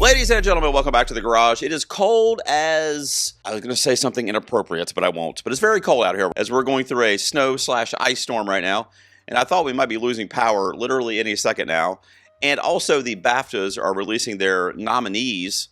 Ladies and gentlemen, welcome back to the garage. It is cold as... I was going to say something inappropriate, but I won't. But it's very cold out here as we're going through a snow/ice storm right now. And I thought we might be losing power literally any second now. And also the BAFTAs are releasing their nominees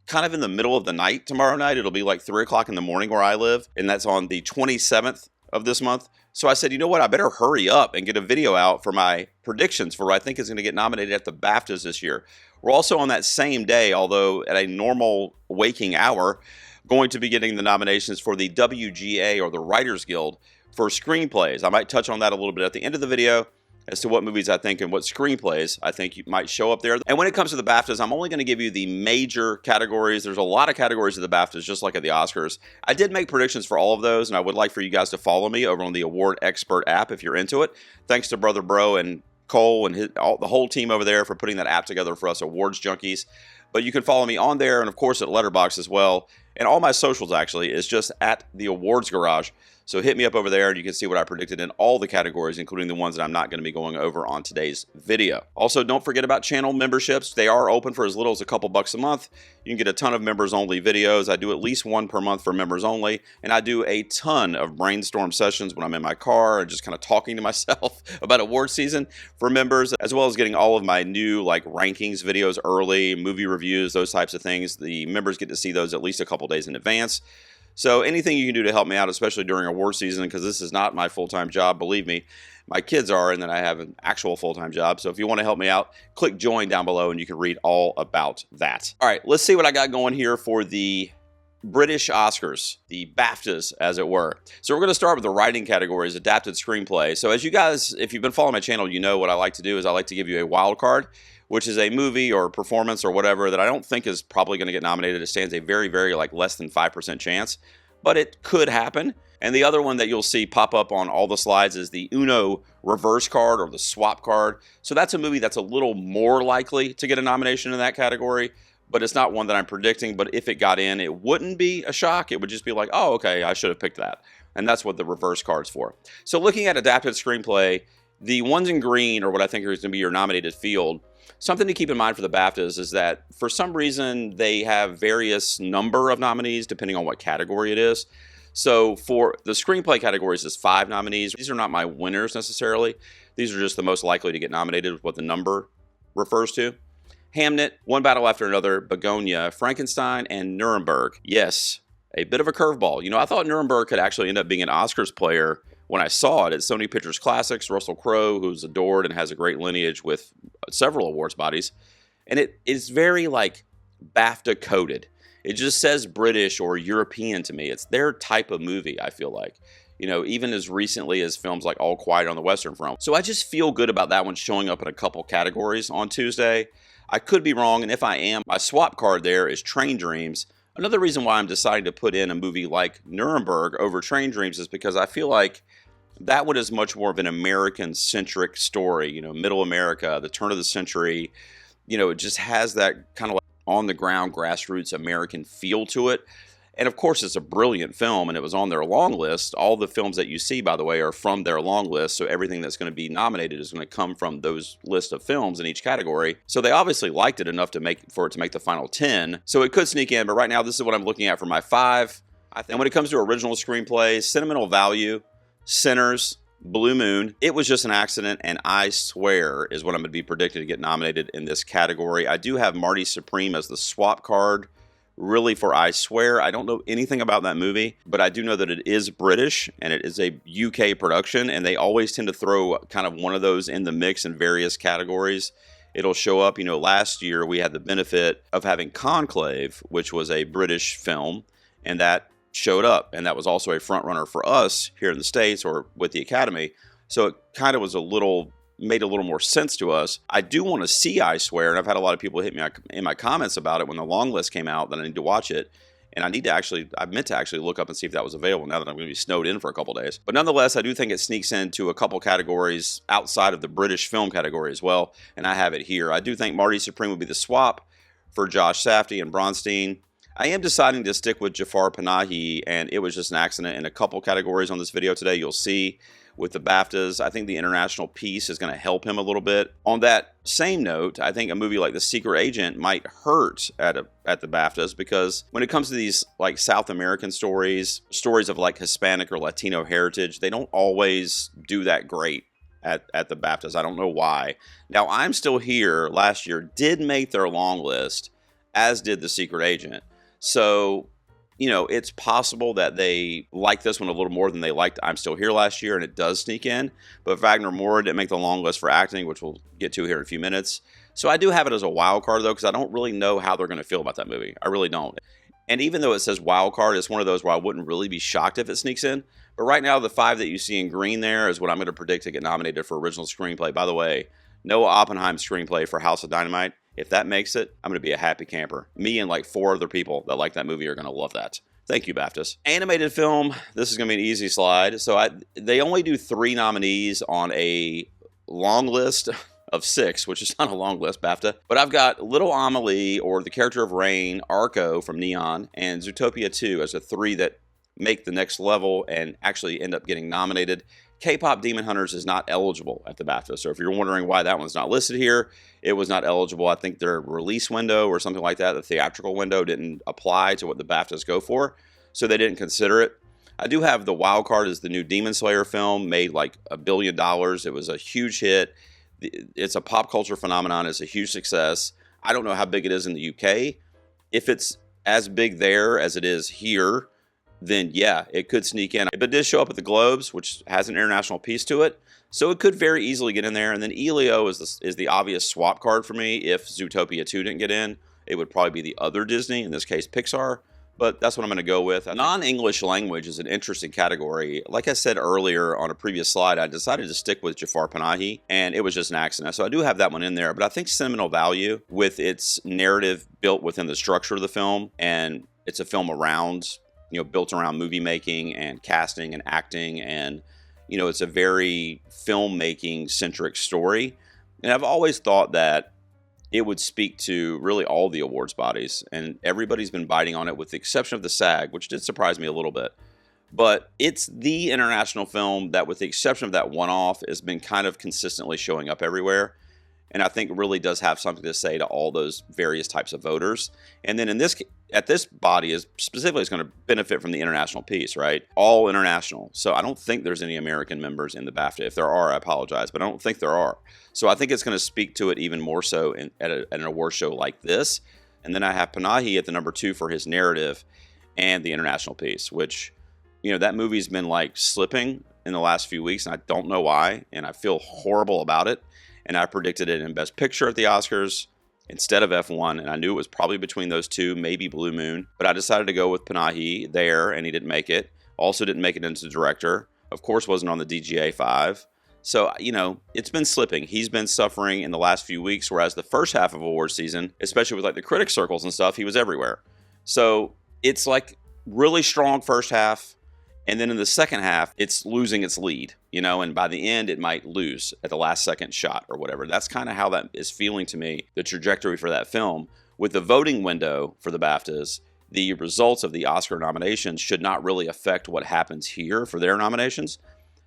kind of in the middle of the night tomorrow night. It'll be like 3 o'clock in the morning where I live. And that's on the 27th of this month. So I said, you know what? I better hurry up and get a video out for my predictions for what I think is going to get nominated at the BAFTAs this year. We're also on that same day, although at a normal waking hour, going to be getting the nominations for the WGA or the Writers Guild for screenplays. I might touch on that a little bit at the end of the video as to what movies I think and what screenplays I think might show up there. And when it comes to the BAFTAs, I'm only going to give you the major categories. There's a lot of categories of the BAFTAs, just like at the Oscars. I did make predictions for all of those, and I would like for you guys to follow me over on the Award Expert app if you're into it. Thanks to Brother Bro and Cole and the whole team over there for putting that app together for us awards junkies. But you can follow me on there and, of course, at Letterboxd as well. And all my socials, actually, is just at the Awards Garage. So hit me up over there and you can see what I predicted in all the categories, including the ones that I'm not going to be going over on today's video. Also, don't forget about channel memberships. They are open for as little as a couple bucks a month. You can get a ton of members-only videos. I do at least one per month for members only. And I do a ton of brainstorm sessions when I'm in my car and just kind of talking to myself about award season for members, as well as getting all of my new rankings videos early, movie reviews, those types of things. The members get to see those at least a couple days in advance. So anything you can do to help me out, especially during award season, because this is not my full-time job, believe me. My kids are, and then I have an actual full-time job. So if you want to help me out, click join down below and you can read all about that. All right, let's see what I got going here for the British Oscars, the BAFTAs, as it were. So we're going to start with the writing categories, adapted screenplay. So as you guys, if you've been following my channel, you know what I like to do is I like to give you a wild card, which is a movie or performance or whatever that I don't think is probably going to get nominated. It stands a very, very less than 5% chance, but it could happen. And the other one that you'll see pop up on all the slides is the Uno reverse card or the swap card. So that's a movie that's a little more likely to get a nomination in that category, but it's not one that I'm predicting. But if it got in, it wouldn't be a shock. It would just be like, oh, okay, I should have picked that. And that's what the reverse card's for. So looking at adapted screenplay, the ones in green are what I think is going to be your nominated field. Something to keep in mind for the BAFTAs is that for some reason they have various number of nominees depending on what category it is. So for the screenplay categories is 5 nominees. These are not my winners necessarily. These are just the most likely to get nominated with what the number refers to. Hamnet, One Battle After Another, Begonia, Frankenstein, and Nuremberg. Yes, a bit of a curveball. You know, I thought Nuremberg could actually end up being an Oscars player when I saw it at Sony Pictures Classics. Russell Crowe, who's adored and has a great lineage with several awards bodies. And it is very BAFTA coded. It just says British or European to me. It's their type of movie, I feel like. You know, even as recently as films like All Quiet on the Western Front. So I just feel good about that one showing up in a couple categories on Tuesday. I could be wrong, and if I am, my swap card there is Train Dreams. Another reason why I'm deciding to put in a movie like Nuremberg over Train Dreams is because I feel like that one is much more of an American-centric story, you know, middle America, the turn of the century. You know, it just has that kind of on-the-ground, grassroots American feel to it. And, of course, it's a brilliant film, and it was on their long list. All the films that you see, by the way, are from their long list, so everything that's going to be nominated is going to come from those list of films in each category. So they obviously liked it enough for it to make the final 10. So it could sneak in, but right now this is what I'm looking at for my 5. And when it comes to original screenplays, Sentimental Value, Sinners, Blue Moon, It Was Just an Accident, and I Swear is what I'm going to be predicted to get nominated in this category. I do have Marty Supreme as the swap card, really, for I Swear. I don't know anything about that movie, but I do know that it is British and it is a UK production, and they always tend to throw kind of one of those in the mix in various categories. It'll show up, you know, last year we had the benefit of having Conclave, which was a British film, and that showed up, and that was also a front runner for us here in the States or with the Academy. So it kind of was made a little more sense to us. I do want to see I Swear, and I've had a lot of people hit me in my comments about it when the long list came out that I need to watch it. And I meant to actually look up and see if that was available now that I'm going to be snowed in for a couple days. But nonetheless, I do think it sneaks into a couple categories outside of the British film category as well, and I have it here. I do think Marty Supreme would be the swap for Josh Safdie and Bronstein. I am deciding to stick with Jafar Panahi, and It Was Just an Accident in a couple categories on this video today. You'll see. with the BAFTAs. I think the international piece is going to help him a little bit. On that same note, I think a movie like The Secret Agent might hurt at the BAFTAs, because when it comes to these like South American stories of like Hispanic or Latino heritage, they don't always do that great at the BAFTAs. I don't know why. Now, I'm Still Here last year did make their long list, as did The Secret Agent. So, it's possible that they like this one a little more than they liked I'm Still Here last year, and it does sneak in. But Wagner Moore didn't make the long list for acting, which we'll get to here in a few minutes. So I do have it as a wild card, though, because I don't really know how they're going to feel about that movie. I really don't. And even though it says wild card, it's one of those where I wouldn't really be shocked if it sneaks in. But right now, the 5 that you see in green there is what I'm going to predict to get nominated for original screenplay. By the way, Noah Oppenheim's screenplay for House of Dynamite. If that makes it, I'm going to be a happy camper. Me and like 4 other people that like that movie are going to love that. Thank you, BAFTAs. Animated film, this is going to be an easy slide. So they only do 3 nominees on a long list of 6, which is not a long list, BAFTA. But I've got Little Amelie, or the character of Rain, Arco from Neon, and Zootopia 2 as the 3 that make the next level and actually end up getting nominated. K-Pop Demon Hunters is not eligible at the BAFTA. So if you're wondering why that one's not listed here, it was not eligible. I think their release window or something like that, the theatrical window, didn't apply to what the BAFTAs go for, so they didn't consider it. I do have the wild card as the new Demon Slayer film, made like $1 billion. It was a huge hit. It's a pop culture phenomenon. It's a huge success. I don't know how big it is in the UK. If it's as big there as it is here, then yeah, it could sneak in. But it did show up at the Globes, which has an international piece to it, so it could very easily get in there. And then Elio is the obvious swap card for me. If Zootopia 2 didn't get in, it would probably be the other Disney, in this case Pixar, but that's what I'm going to go with. Non-English language is an interesting category. Like I said earlier on a previous slide, I decided to stick with Jafar Panahi, and it was just an accident. So I do have that one in there, but I think sentimental value, with its narrative built within the structure of the film, and it's a film around, built around movie making and casting and acting, and it's a very filmmaking centric story. And I've always thought that it would speak to really all the awards bodies, and everybody's been biting on it with the exception of the SAG, which did surprise me a little bit. But it's the international film that, with the exception of that one-off, has been kind of consistently showing up everywhere. And I think really does have something to say to all those various types of voters. And then at this body is specifically is going to benefit from the international piece, right? All international. So I don't think there's any American members in the BAFTA. If there are, I apologize, but I don't think there are. So I think it's going to speak to it even more so at an award show like this. And then I have Panahi at the number 2 for his narrative and the international piece, which, that movie's been like slipping in the last few weeks, and I don't know why, and I feel horrible about it. And I predicted it in Best Picture at the Oscars instead of F1, and I knew it was probably between those two, maybe Blue Moon. But I decided to go with Panahi there, and he didn't make it. Also didn't make it into director. Of course, wasn't on the DGA 5. So, it's been slipping. He's been suffering in the last few weeks, whereas the first half of award season, especially with like the critic circles and stuff, he was everywhere. So it's like really strong first half, and then in the second half, it's losing its lead, and by the end, it might lose at the last second shot or whatever. That's kind of how that is feeling to me, the trajectory for that film. With the voting window for the BAFTAs, the results of the Oscar nominations should not really affect what happens here for their nominations.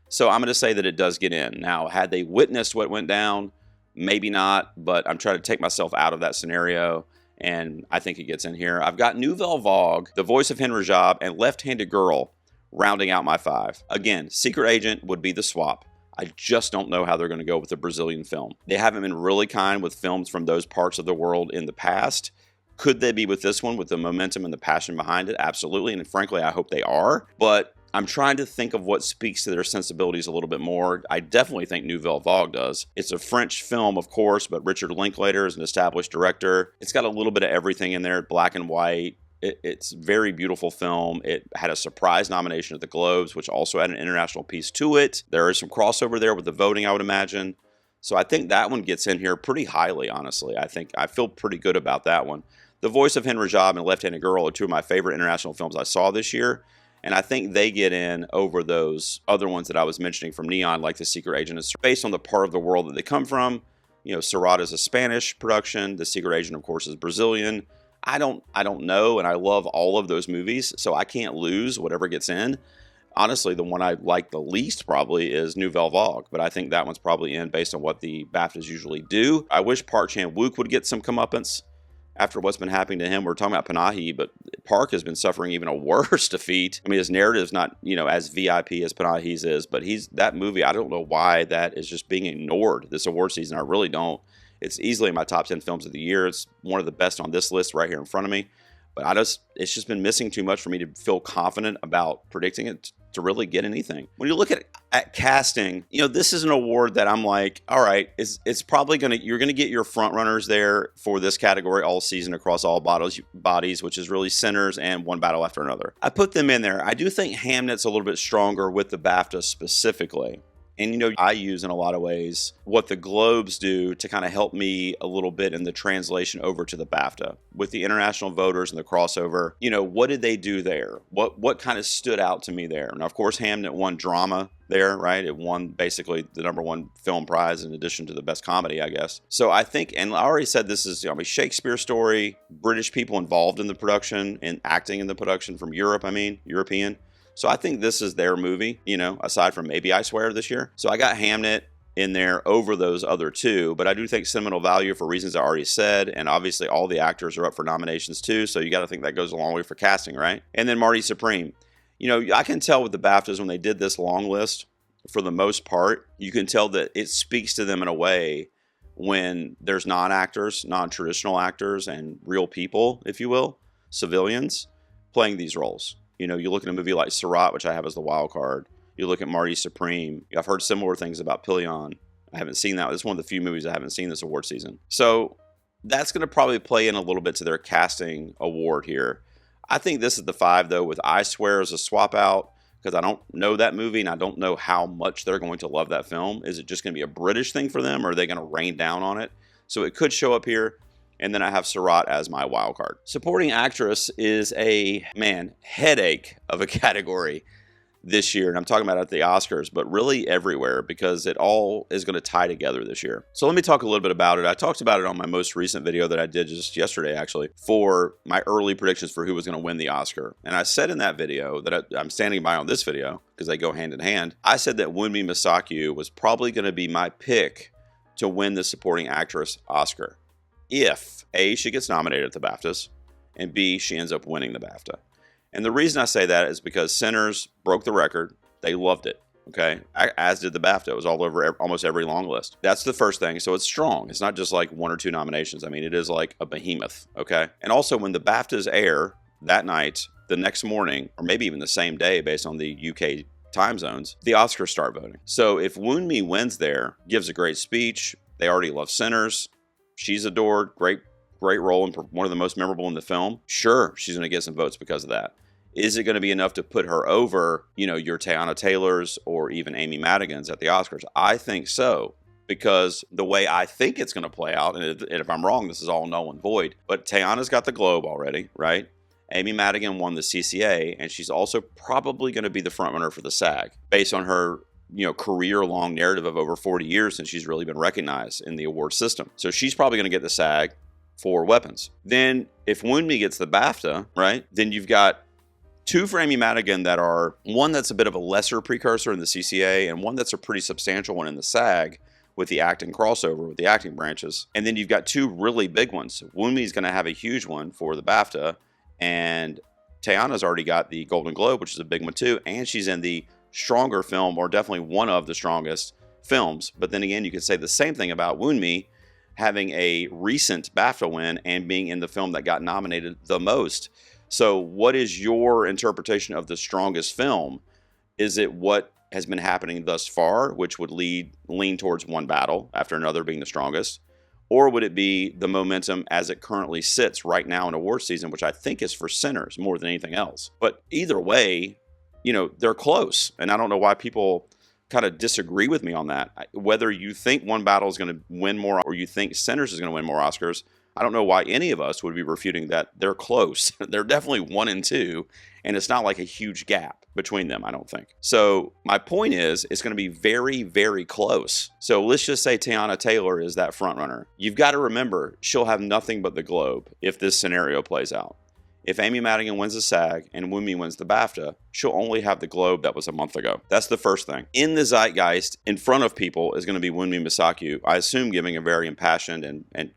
So I'm going to say that it does get in. Now, had they witnessed what went down, maybe not, but I'm trying to take myself out of that scenario, and I think it gets in here. I've got Nouvelle Vague, The Voice of Henry Job, and Left-Handed Girl rounding out my 5. Again, Secret Agent would be the swap. I just don't know how they're going to go with a Brazilian film. They haven't been really kind with films from those parts of the world in the past. Could they be with this one, with the momentum and the passion behind it? Absolutely, and frankly, I hope they are. But I'm trying to think of what speaks to their sensibilities a little bit more. I definitely think Nouvelle Vague does. It's a French film, of course, but Richard Linklater is an established director. It's got a little bit of everything in there, black and white. It's a very beautiful film. It had a surprise nomination at the Globes, which also had an international piece to it. There is some crossover there with the voting, I would imagine. So I think that one gets in here pretty highly, honestly. I feel pretty good about that one. The Voice of Henry Job and Left-Handed Girl are 2 of my favorite international films I saw this year. And I think they get in over those other ones that I was mentioning from Neon, like The Secret Agent. It's based on the part of the world that they come from. Serrat is a Spanish production. The Secret Agent, of course, is Brazilian. I don't know, and I love all of those movies, so I can't lose whatever gets in. Honestly, the one I like the least probably is Nouvelle Vague, but I think that one's probably in based on what the BAFTAs usually do. I wish Park Chan-wook would get some comeuppance after what's been happening to him. We're talking about Panahi, but Park has been suffering even a worse defeat. I mean, his narrative's not, as VIP as Panahi's is, but that movie, I don't know why that is just being ignored this award season. I really don't. It's easily in my top 10 films of the year. It's one of the best on this list right here in front of me. But it's just been missing too much for me to feel confident about predicting it to really get anything. When you look at casting, this is an award that I'm like, all right, it's probably you're gonna get your front runners there for this category all season across all bodies, which is really Sinners and One Battle After Another. I put them in there. I do think Hamnet's a little bit stronger with the BAFTA specifically. And, I use in a lot of ways what the Globes do to kind of help me a little bit in the translation over to the BAFTA. With the international voters and the crossover, what did they do there? What kind of stood out to me there? Now, of course, Hamnet won drama there, right? It won basically the #1 film prize in addition to the best comedy, I guess. So I think, and I already said this is a Shakespeare story, British people involved in the production and acting in the production from Europe, European. So I think this is their movie, aside from maybe I Swear this year. So I got Hamnet in there over those other two, but I do think sentimental value for reasons I already said, and obviously all the actors are up for nominations too, so you got to think that goes a long way for casting, right? And then Marty Supreme. I can tell with the BAFTAs when they did this long list, for the most part, you can tell that it speaks to them in a way when there's non-actors, non-traditional actors, and real people, if you will, civilians, playing these roles. You look at a movie like Surat, which I have as the wild card. You look at Marty Supreme. I've heard similar things about Pilion. I haven't seen that. It's one of the few movies I haven't seen this award season. So that's going to probably play in a little bit to their casting award here. I think this is the 5, though, with I Swear as a swap out, because I don't know that movie and I don't know how much they're going to love that film. Is it just going to be a British thing for them, or are they going to rain down on it? So it could show up here. And then I have Surat as my wild card. Supporting actress is a, headache of a category this year. And I'm talking about at the Oscars, but really everywhere, because it all is going to tie together this year. So let me talk a little bit about it. I talked about it on my most recent video that I did just yesterday, actually, for my early predictions for who was going to win the Oscar. And I said in that video that I'm standing by on this video, because they go hand in hand. I said that Wunmi Mosaku was probably going to be my pick to win the supporting actress Oscar, if A, she gets nominated at the BAFTAs, and B, she ends up winning the BAFTA. And the reason I say that is because Sinners broke the record. They loved it, okay? As did the BAFTA. It was all over almost every long list. That's the first thing. So it's strong. It's not just like 1 or 2 nominations. It is like a behemoth, okay? And also when the BAFTAs air that night, the next morning, or maybe even the same day based on the UK time zones, the Oscars start voting. So if Wunmi wins there, gives a great speech, they already love Sinners, she's adored, great role and one of the most memorable in the film. Sure, she's going to get some votes because of that. Is it going to be enough to put her over, your Teyana Taylors or even Amy Madigan's at the Oscars? I think so, because the way I think it's going to play out, and if I'm wrong, this is all null and void, but Teyana's got the Globe already, right? Amy Madigan won the CCA, and she's also probably going to be the frontrunner for the SAG, based on her career-long narrative of over 40 years since she's really been recognized in the award system. So she's probably going to get the SAG for Weapons. Then if Wunmi gets the BAFTA, right, then you've got 2 for Amy Madigan that are, one that's a bit of a lesser precursor in the CCA, and one that's a pretty substantial one in the SAG with the acting crossover, with the acting branches. And then you've got 2 really big ones. Wunmi's going to have a huge one for the BAFTA, and Teyana's already got the Golden Globe, which is a big one too, and she's in the stronger film, or definitely one of the strongest films. But then again, you could say the same thing about Wunmi having a recent BAFTA win and being in the film that got nominated the most. So what is your interpretation of the strongest film? Is it what has been happening thus far, which would lean towards One Battle After Another being the strongest? Or would it be the momentum as it currently sits right now in award season, which I think is for Sinners more than anything else? But either way, they're close. And I don't know why people kind of disagree with me on that. Whether you think One Battle is going to win more or you think Sinners is going to win more Oscars, I don't know why any of us would be refuting that. They're close. They're definitely 1 and 2, and it's not like a huge gap between them, I don't think. So my point is, it's going to be very, very close. So let's just say Teyana Taylor is that front runner. You've got to remember, she'll have nothing but the Globe if this scenario plays out. If Amy Madigan wins the SAG and Wunmi wins the BAFTA, she'll only have the Globe that was a month ago. That's the first thing. In the zeitgeist, in front of people, is going to be Wunmi Mosaku, I assume giving a very impassioned and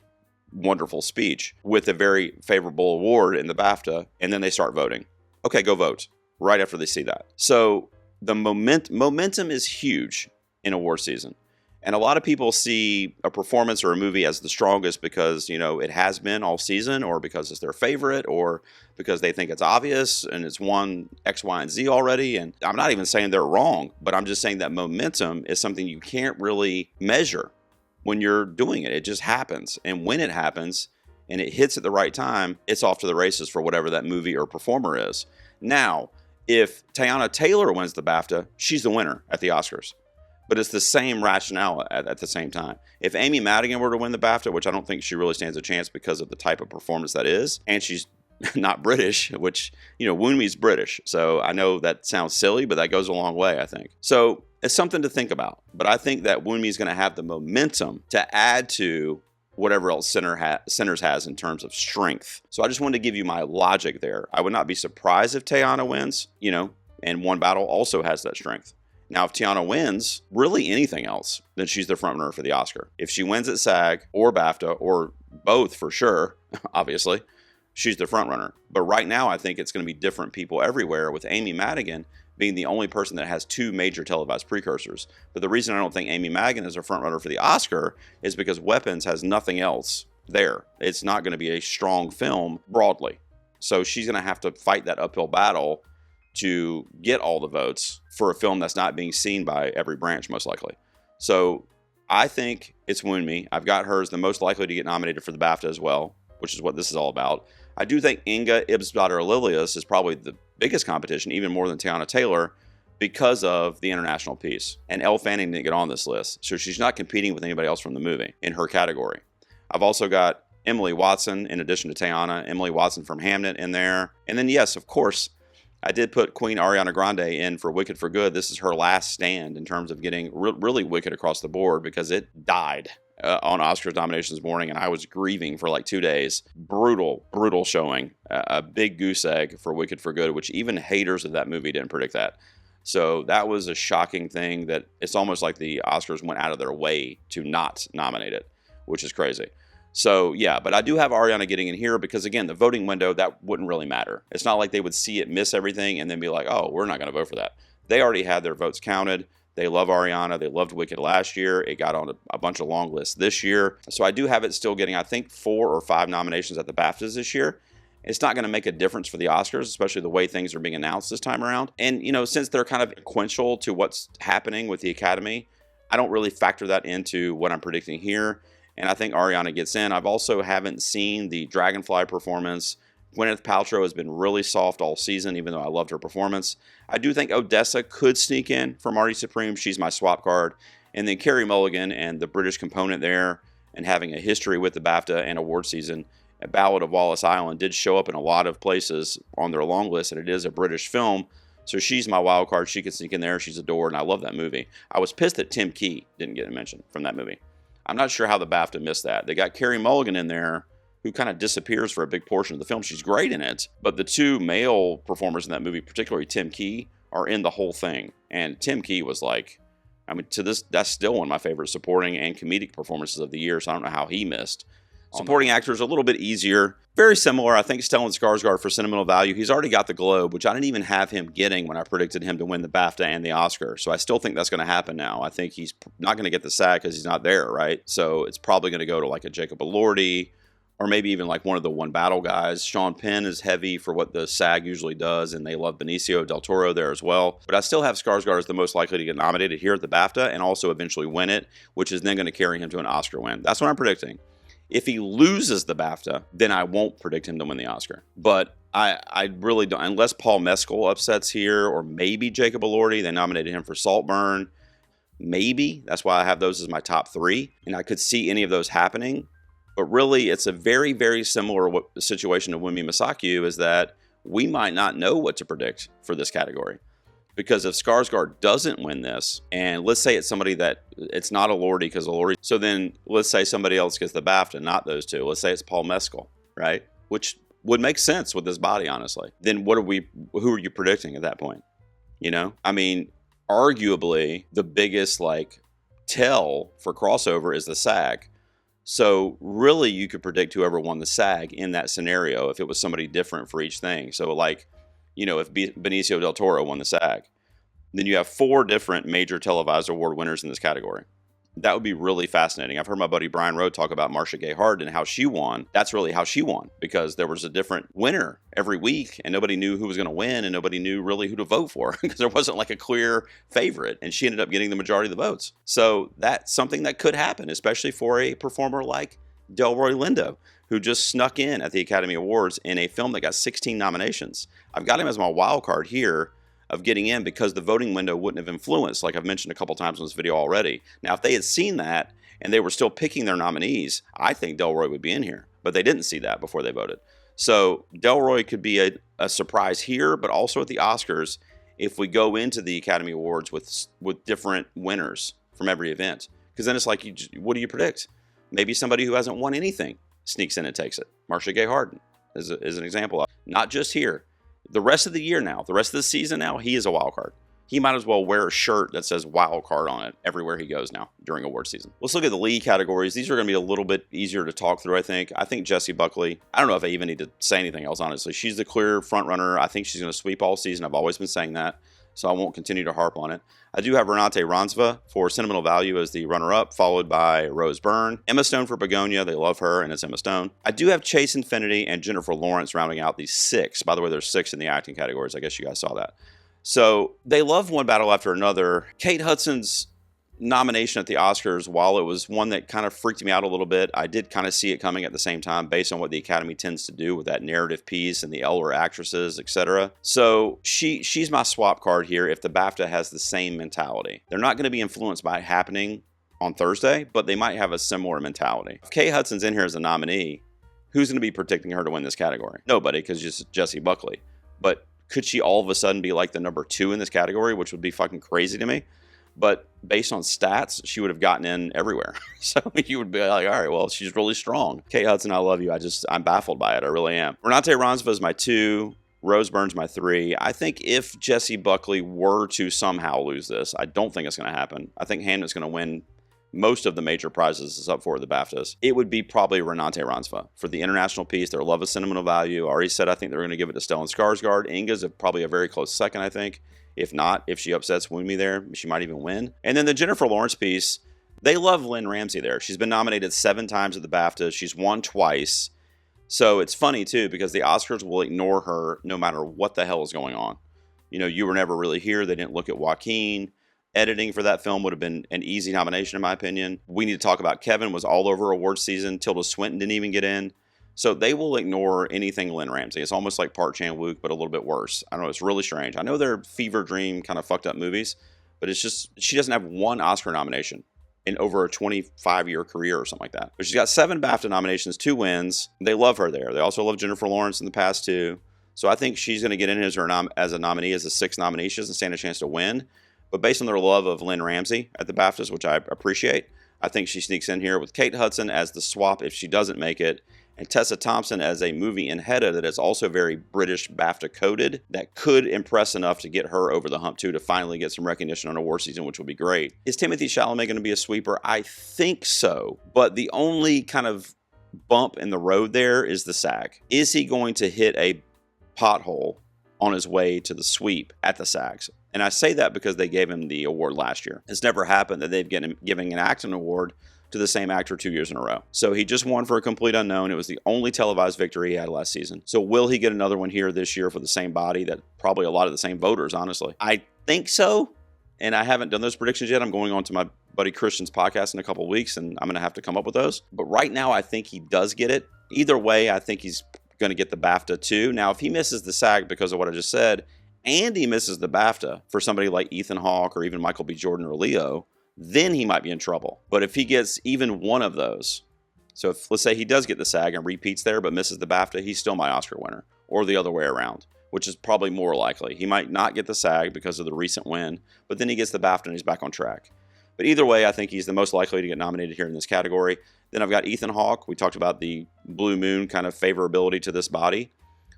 wonderful speech with a very favorable award in the BAFTA, and then they start voting. Okay, go vote right after they see that. So the momentum is huge in award season. And a lot of people see a performance or a movie as the strongest because, it has been all season, or because it's their favorite, or because they think it's obvious and it's won X, Y, and Z already. And I'm not even saying they're wrong, but I'm just saying that momentum is something you can't really measure when you're doing it. It just happens. And when it happens and it hits at the right time, it's off to the races for whatever that movie or performer is. Now, if Teyana Taylor wins the BAFTA, she's the winner at the Oscars. But it's the same rationale at the same time. If Amy Madigan were to win the BAFTA, which I don't think she really stands a chance because of the type of performance that is, and she's not British, which, Wunmi's British. So I know that sounds silly, but that goes a long way, I think. So it's something to think about. But I think that Wunmi's going to have the momentum to add to whatever else Sinners has in terms of strength. So I just wanted to give you my logic there. I would not be surprised if Teyana wins, and One Battle also has that strength. Now, if Teyana wins really anything else, then she's the frontrunner for the Oscar. If she wins at SAG or BAFTA, or both for sure, obviously, she's the frontrunner. But right now, I think it's going to be different people everywhere, with Amy Madigan being the only person that has two major televised precursors. But the reason I don't think Amy Madigan is a frontrunner for the Oscar is because Weapons has nothing else there. It's not going to be a strong film broadly. So she's going to have to fight that uphill battle to get all the votes for a film that's not being seen by every branch, most likely. So I think it's Wunmi. I've got her as the most likely to get nominated for the BAFTA as well, which is what this is all about. I do think Inga Ibsdottir Lilius is probably the biggest competition, even more than Teyana Taylor, because of the international piece. And Elle Fanning didn't get on this list, so she's not competing with anybody else from the movie in her category. I've also got Emily Watson, in addition to Teyana, Emily Watson from Hamnet in there. And then, yes, of course, I did put Queen Ariana Grande in for Wicked for Good. This is her last stand in terms of getting really wicked across the board, because it died on Oscars nominations morning, and I was grieving for like 2 days. Brutal showing. A big goose egg for Wicked for Good, which even haters of that movie didn't predict that. So that was a shocking thing that it's almost like the Oscars went out of their way to not nominate it, which is crazy. So, yeah, but I do have Ariana getting in here because, again, the voting window, that wouldn't really matter. It's not like they would see it, miss everything, and then be like, oh, we're not going to vote for that. They already had their votes counted. They love Ariana. They loved Wicked last year. It got on a bunch of long lists this year. So I do have it still getting, I think, 4 or 5 nominations at the BAFTAs this year. It's not going to make a difference for the Oscars, especially the way things are being announced this time around. And, since they're kind of sequential to what's happening with the Academy, I don't really factor that into what I'm predicting here. And I think Ariana gets in. I've also haven't seen the Dragonfly performance. Gwyneth Paltrow has been really soft all season, even though I loved her performance. I do think Odessa could sneak in for Marty Supreme. She's my swap card. And then Carey Mulligan and the British component there, and having a history with the BAFTA and award season. A Ballad of Wallace Island did show up in a lot of places on their long list, and it is a British film. So she's my wild card. She could sneak in there. She's adored, and I love that movie. I was pissed that Tim Key didn't get a mention from that movie. I'm not sure how the BAFTA missed that. They got Carey Mulligan in there, who kind of disappears for a big portion of the film. She's great in it, but the two male performers in that movie, particularly Tim Key, are in the whole thing. And Tim Key was like, to this, that's still one of my favorite supporting and comedic performances of the year, so I don't know how he missed. Supporting actor is a little bit easier. Very similar. I think Stellan Skarsgård for sentimental value. He's already got the Globe, which I didn't even have him getting when I predicted him to win the BAFTA and the Oscar. So I still think that's going to happen now. I think he's not going to get the SAG because he's not there, right? So it's probably going to go to like a Jacob Elordi, or maybe even like one of the One Battle guys. Sean Penn is heavy for what the SAG usually does, and they love Benicio del Toro there as well. But I still have Skarsgård as the most likely to get nominated here at the BAFTA and also eventually win it, which is then going to carry him to an Oscar win. That's what I'm predicting. If he loses the BAFTA, then I won't predict him to win the Oscar. But I really don't, unless Paul Mescal upsets here, or maybe Jacob Elordi. They nominated him for Saltburn. Maybe. That's why I have those as my top 3. And I could see any of those happening. But really, it's a very, very similar situation to Wunmi Mosaku, is that we might not know what to predict for this category. Because if Skarsgård doesn't win this, and let's say it's somebody that, it's not Elordi, because Elordi, so then let's say somebody else gets the BAFTA, not those two. Let's say it's Paul Mescal, right? Which would make sense with this body, honestly. Then who are you predicting at that point? You know, I mean, arguably the biggest like tell for crossover is the SAG. So really you could predict whoever won the SAG in that scenario if it was somebody different for each thing. So like, you know, if Benicio del Toro won the SAG, then you have 4 different major televised award winners in this category. That would be really fascinating. I've heard my buddy Brian Rowe talk about Marcia Gay Harden and how she won. That's really how she won, because there was a different winner every week and nobody knew who was going to win and nobody knew really who to vote for because there wasn't like a clear favorite, and she ended up getting the majority of the votes. So that's something that could happen, especially for a performer like Delroy Lindo, who just snuck in at the Academy Awards in a film that got 16 nominations. I've got him as my wild card here of getting in because the voting window wouldn't have influenced, like I've mentioned a couple times in this video already. Now, if they had seen that and they were still picking their nominees, I think Delroy would be in here, but they didn't see that before they voted. So Delroy could be a surprise here, but also at the Oscars if we go into the Academy Awards with different winners from every event. Because then it's like, what do you predict? Maybe somebody who hasn't won anything sneaks in and takes it. Marcia Gay Harden is an example. Not just here. The rest of the year now, the rest of the season now, he is a wild card. He might as well wear a shirt that says wild card on it everywhere he goes now during award season. Let's look at the lead categories. These are going to be a little bit easier to talk through, I think. I think Jessie Buckley, I don't know if I even need to say anything else, honestly. She's the clear front runner. I think she's going to sweep all season. I've always been saying that, so I won't continue to harp on it. I do have Renate Ransva for Sentimental Value as the runner-up, followed by Rose Byrne. Emma Stone for Begonia. They love her, and it's Emma Stone. I do have Chase Infinity and Jennifer Lawrence rounding out these 6. By the way, there's 6 in the acting categories. I guess you guys saw that. So they love one battle after another. Kate Hudson's nomination at the Oscars, while it was one that kind of freaked me out a little bit, I did kind of see it coming at the same time based on what the Academy tends to do with that narrative piece and the elder actresses, etc. So she's my swap card here if the BAFTA has the same mentality. They're not going to be influenced by it happening on Thursday, but they might have a similar mentality. If Kate Hudson's in here as a nominee, who's going to be predicting her to win this category? Nobody, because just Jessie Buckley. But could she all of a sudden be like the number 2 in this category, which would be fucking crazy to me? But based on stats, she would have gotten in everywhere. So you would be like, all right, well, she's really strong. Kate Hudson, I love you. I'm baffled by it. I really am. Renate Ransva is my 2. Rose Byrne's my 3. I think if Jessie Buckley were to somehow lose this, I don't think it's going to happen. I think Hamnet's going to win most of the major prizes it's up for the BAFTAs. It would be probably Renate Ransva for the international piece. Their love of sentimental value. I already said I think they're going to give it to Stellan Skarsgård. Inga's probably a very close second, I think. If not, if she upsets Wunmi there, she might even win. And then the Jennifer Lawrence piece, they love Lynn Ramsey there. She's been nominated 7 times at the BAFTA. She's won twice. So it's funny, too, because the Oscars will ignore her no matter what the hell is going on. You know, You Were Never Really Here. They didn't look at Joaquin. Editing for that film would have been an easy nomination, in my opinion. We Need to Talk About Kevin was all over awards season. Tilda Swinton didn't even get in. So they will ignore anything Lynn Ramsey. It's almost like Park Chan-wook, but a little bit worse. I don't know. It's really strange. I know they're fever dream kind of fucked up movies, but it's just she doesn't have one Oscar nomination in over a 25-year career or something like that. But she's got 7 BAFTA nominations, 2 wins. They love her there. They also love Jennifer Lawrence in the past, too. So I think she's going to get in as a nominee, as a 6th nominee. She doesn't stand a chance to win. But based on their love of Lynn Ramsey at the BAFTAs, which I appreciate, I think she sneaks in here with Kate Hudson as the swap if she doesn't make it, and Tessa Thompson as a movie in Hedda that is also very British BAFTA coded that could impress enough to get her over the hump too, to finally get some recognition on award season, which would be great. Is Timothée Chalamet going to be a sweeper? I think so, but the only kind of bump in the road there is the SAG. Is he going to hit a pothole on his way to the sweep at the SAGs? And I say that because they gave him the award last year. It's never happened that they've giving an acting award to the same actor 2 years in a row. So he just won for A Complete Unknown. It was the only televised victory he had last season. So will he get another one here this year for the same body? That probably a lot of the same voters, honestly. I think so. And I haven't done those predictions yet. I'm going on to my buddy Christian's podcast in a couple of weeks, and I'm going to have to come up with those. But right now, I think he does get it. Either way, I think he's going to get the BAFTA too. Now, if he misses the SAG because of what I just said, and he misses the BAFTA for somebody like Ethan Hawke or even Michael B. Jordan or Leo, then he might be in trouble. But if he gets even one of those, so if let's say he does get the SAG and repeats there but misses the BAFTA, he's still my Oscar winner, or the other way around, which is probably more likely. He might not get the SAG because of the recent win, but then he gets the BAFTA and he's back on track. But either way, I think he's the most likely to get nominated here in this category. Then I've got Ethan Hawke. We talked about the Blue Moon kind of favorability to this body.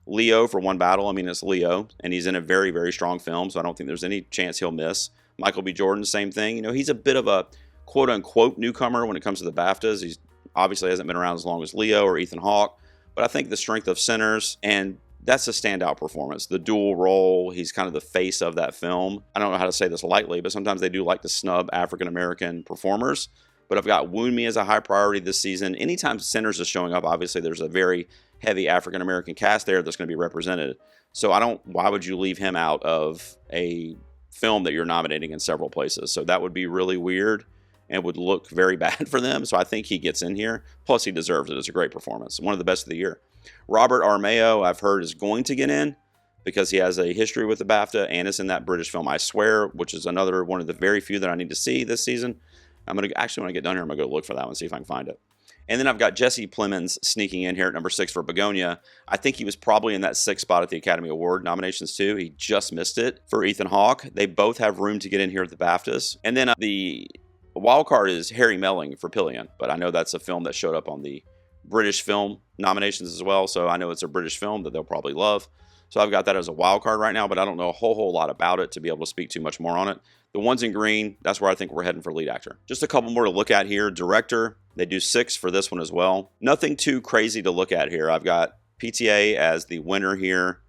Leo for One Battle. I mean, it's Leo, and he's in a very, very strong film, so I don't think there's any chance he'll miss. Michael B. Jordan, same thing. You know, he's a bit of a quote-unquote newcomer when it comes to the BAFTAs. He's obviously hasn't been around as long as Leo or Ethan Hawke, but I think the strength of Sinners, and that's a standout performance. The dual role, he's kind of the face of that film. I don't know how to say this lightly, but sometimes they do like to snub African-American performers. But I've got Wound Me as a high priority this season. Anytime Sinners is showing up, obviously there's a very heavy African-American cast there that's going to be represented. So why would you leave him out of a film that you're nominating in several places? So that would be really weird and would look very bad for them. So I think he gets in here. Plus, he deserves it. It's a great performance. One of the best of the year. Robert Armeo, I've heard, is going to get in because he has a history with the BAFTA and is in that British film I Swear, which is another one of the very few that I need to see this season. I'm going to actually, when I get done here, I'm going to go look for that one, see if I can find it. And then I've got Jesse Plemons sneaking in here at number 6 for Begonia. I think he was probably in that 6th spot at the Academy Award nominations too. He just missed it for Ethan Hawke. They both have room to get in here at the BAFTAs. And then the wild card is Harry Melling for Pillion, but I know that's a film that showed up on the British film nominations as well, so I know it's a British film that they'll probably love. So I've got that as a wild card right now, but I don't know a whole lot about it to be able to speak too much more on it. The ones in green, that's where I think we're heading for lead actor. Just a couple more to look at here. Director, they do 6 for this one as well. Nothing too crazy to look at here. I've got PTA as the winner here.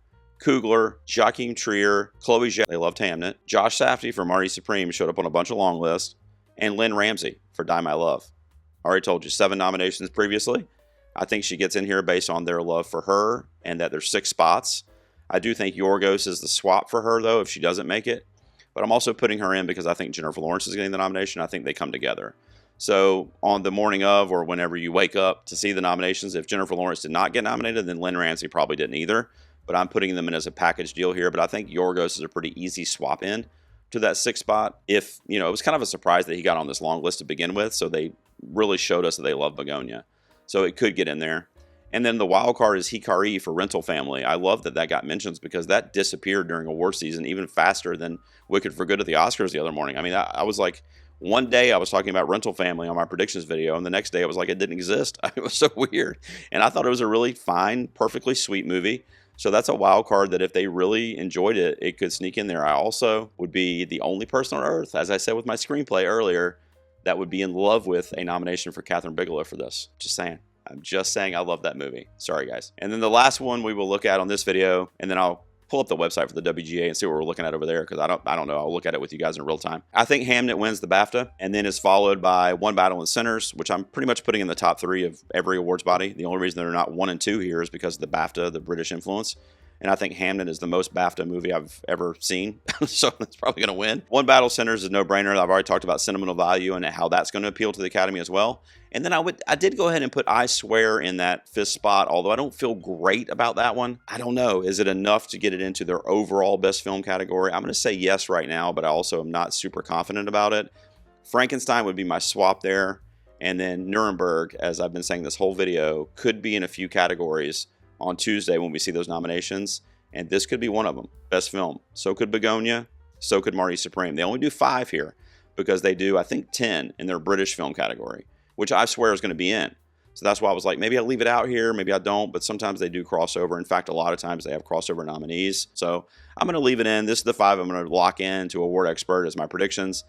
Coogler, Joachim Trier, Chloe Zhao, they loved Hamnet. Josh Safdie for Marty Supreme showed up on a bunch of long lists. And Lynn Ramsey for Die My Love. I already told you 7 nominations previously. I think she gets in here based on their love for her and that there's 6 spots. I do think Yorgos is the swap for her, though, if she doesn't make it. But I'm also putting her in because I think Jennifer Lawrence is getting the nomination. I think they come together. So on the morning of or whenever you wake up to see the nominations, if Jennifer Lawrence did not get nominated, then Lynn Ramsey probably didn't either. But I'm putting them in as a package deal here. But I think Yorgos is a pretty easy swap in to that 6th spot. If, you know, it was kind of a surprise that he got on this long list to begin with. So they really showed us that they love Begonia. So it could get in there. And then the wild card is Hikari for Rental Family. I love that that got mentions because that disappeared during award season even faster than Wicked for Good at the Oscars the other morning. I mean, I was like, one day I was talking about Rental Family on my predictions video, and the next day I was like, it didn't exist. It was so weird. And I thought it was a really fine, perfectly sweet movie. So that's a wild card that if they really enjoyed it, it could sneak in there. I also would be the only person on earth, as I said with my screenplay earlier, that would be in love with a nomination for Catherine Bigelow for this. Just saying. I'm just saying I love that movie. Sorry, guys. And then the last one we will look at on this video, and then I'll pull up the website for the WGA and see what we're looking at over there because I don't know. I'll look at it with you guys in real time. I think Hamnet wins the BAFTA and then is followed by One Battle and Sinners, which I'm pretty much putting in the top 3 of every awards body. The only reason they're not 1 and 2 here is because of the BAFTA, the British influence. And I think Hamnet is the most BAFTA movie I've ever seen. So that's probably going to win. One Battle Sinners is a no-brainer. I've already talked about sentimental value and how that's going to appeal to the Academy as well. And then I did go ahead and put I Swear in that 5th spot, although I don't feel great about that one. I don't know. Is it enough to get it into their overall best film category? I'm going to say yes right now, but I also am not super confident about it. Frankenstein would be my swap there. And then Nuremberg, as I've been saying this whole video, could be in a few categories on Tuesday when we see those nominations, and this could be one of them. Best film. So could Begonia, so could Marty Supreme. They only do 5 here because they do, I think, 10 in their British film category, which I swear is going to be in. So that's why I was like, maybe I'll leave it out here, maybe I don't, but sometimes they do crossover. In fact, a lot of times they have crossover nominees. So I'm going to leave it in. This is the 5 I'm going to lock in to Award Expert as my predictions.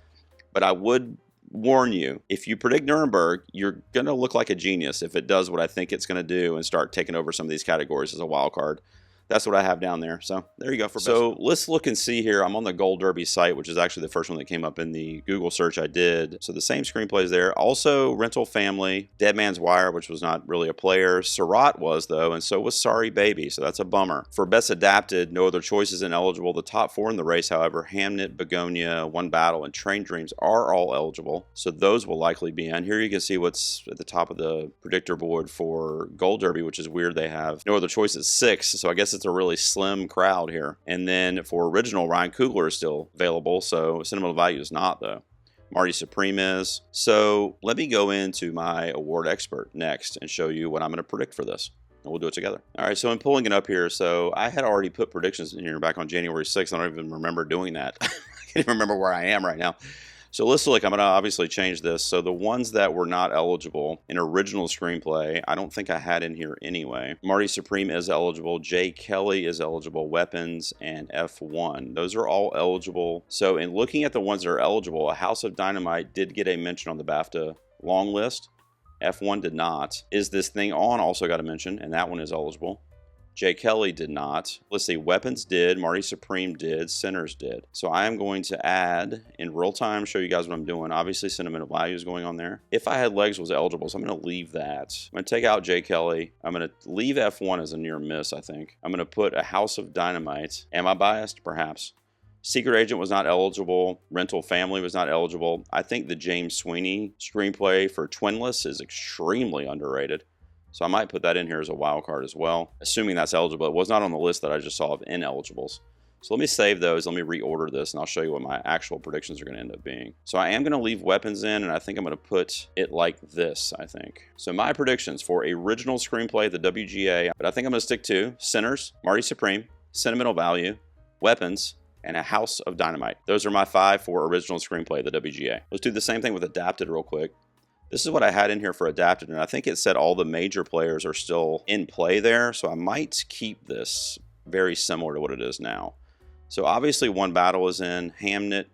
But I would warn you, if you predict Nuremberg, you're going to look like a genius if it does what I think it's going to do and start taking over some of these categories as a wild card. That's what I have down there. So there you go. So let's look and see here. I'm on the Gold Derby site, which is actually the first one that came up in the Google search I did. So the same screenplays there. Also Rental Family, Dead Man's Wire, which was not really a player. Surratt was, though, and so was Sorry Baby. So that's a bummer. For Best Adapted, no other choices ineligible. The top 4 in the race, however, Hamnet, Begonia, One Battle, and Train Dreams are all eligible. So those will likely be in. Here you can see what's at the top of the predictor board for Gold Derby, which is weird. They have no other choices 6. So I guess it's a really slim crowd here. And then for original, Ryan Coogler is still available, so sentimental value is not, though. Marty Supreme is. So let me go into my award expert next and show you what I'm going to predict for this. And we'll do it together. All right, so I'm pulling it up here. So I had already put predictions in here back on January 6th. I don't even remember doing that. I can't even remember where I am right now. So let's look. I'm going to obviously change this. So the ones that were not eligible in original screenplay, I don't think I had in here anyway. Marty Supreme is eligible. Jay Kelly is eligible. Weapons and F1. Those are all eligible. So in looking at the ones that are eligible, A House of Dynamite did get a mention on the BAFTA long list. F1 did not. Is This Thing On also got a mention, and that one is eligible. Jay Kelly did not. Let's see, Weapons did, Marty Supreme did, Sinners did. So I am going to add, in real time, show you guys what I'm doing. Obviously, Sentimental Value is going on there. If I Had Legs was eligible, so I'm going to leave that. I'm going to take out Jay Kelly. I'm going to leave F1 as a near miss, I think. I'm going to put A House of Dynamite. Am I biased? Perhaps. Secret Agent was not eligible. Rental Family was not eligible. I think the James Sweeney screenplay for Twinless is extremely underrated. So I might put that in here as a wild card as well, assuming that's eligible. It was not on the list that I just saw of ineligibles. So let me save those. Let me reorder this, and I'll show you what my actual predictions are going to end up being. So I am going to leave Weapons in, and I think I'm going to put it like this, I think. So my predictions for original screenplay, the WGA, but I think I'm going to stick to Sinners, Marty Supreme, Sentimental Value, Weapons, and A House of Dynamite. Those are my 5 for original screenplay, the WGA. Let's do the same thing with adapted real quick. This is what I had in here for adapted, and I think it said all the major players are still in play there, so I might keep this very similar to what it is now. So obviously One Battle is in. Hamnet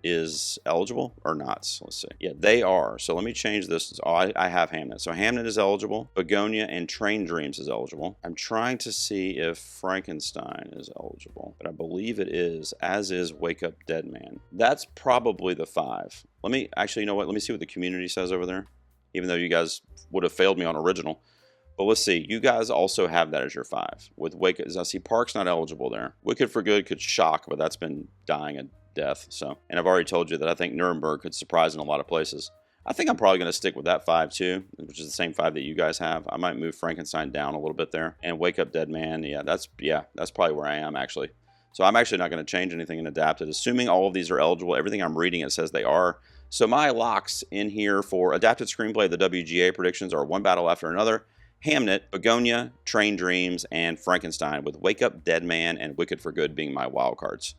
is eligible or not? So let's see. Yeah, they are. So let me change this. Oh, I have Hamnet. So Hamnet is eligible. Begonia and Train Dreams is eligible. I'm trying to see if Frankenstein is eligible, but I believe it is, as is Wake Up Dead Man. That's probably the 5. Let me, actually, you know what? Let me see what the community says over there, even though you guys would have failed me on original. But let's see. You guys also have that as your 5. With Wake Up, I see Park's not eligible there. Wicked for Good could shock, but that's been dying a death. So, and I've already told you that I think Nuremberg could surprise in a lot of places. I think I'm probably going to stick with that 5 too, which is the same 5 that you guys have. I might move Frankenstein down a little bit there, and Wake Up Dead Man. Yeah, that's probably where I am actually. So I'm actually not going to change anything in adapted, assuming all of these are eligible. Everything I'm reading, it says they are. So my locks in here for adapted screenplay, the WGA predictions are One Battle After Another, Hamnet, Begonia, Train Dreams, and Frankenstein, with Wake Up Dead Man and Wicked for Good being my wild cards.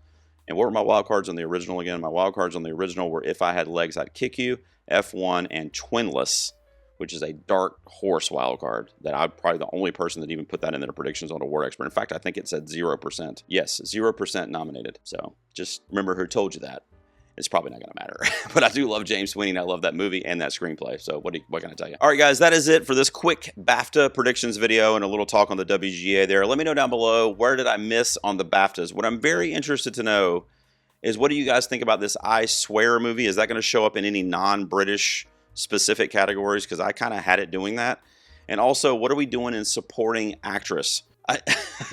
And what were my wild cards on the original again? My wild cards on the original were If I Had Legs, I'd Kick You, F1, and Twinless, which is a dark horse wild card that I'm probably the only person that even put that in their predictions on Award Expert. In fact, I think it said 0%. Yes, 0% nominated. So just remember who told you that. It's probably not going to matter. But I do love James Sweeney, and I love that movie and that screenplay. So what can I tell you? All right, guys, that is it for this quick BAFTA predictions video and a little talk on the WGA there. Let me know down below, where did I miss on the BAFTAs? What I'm very interested to know is, what do you guys think about this I Swear movie? Is that going to show up in any non-British specific categories? Because I kind of had it doing that. And also, what are we doing in supporting actress? I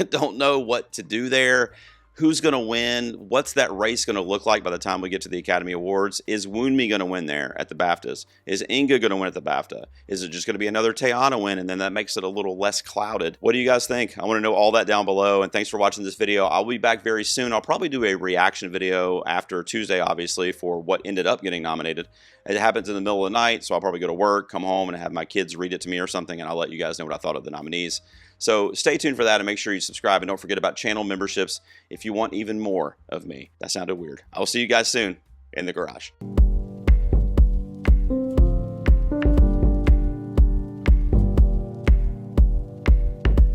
don't know what to do there. Who's going to win? What's that race going to look like by the time we get to the Academy Awards? Is Woonmi going to win there at the BAFTAs? Is Inga going to win at the BAFTA? Is it just going to be another Teyana win, and then that makes it a little less clouded? What do you guys think? I want to know all that down below, and thanks for watching this video. I'll be back very soon. I'll probably do a reaction video after Tuesday, obviously, for what ended up getting nominated. It happens in the middle of the night, so I'll probably go to work, come home, and have my kids read it to me or something, and I'll let you guys know what I thought of the nominees. So stay tuned for that, and make sure you subscribe, and don't forget about channel memberships if you want even more of me. That sounded weird. I will see you guys soon in the garage.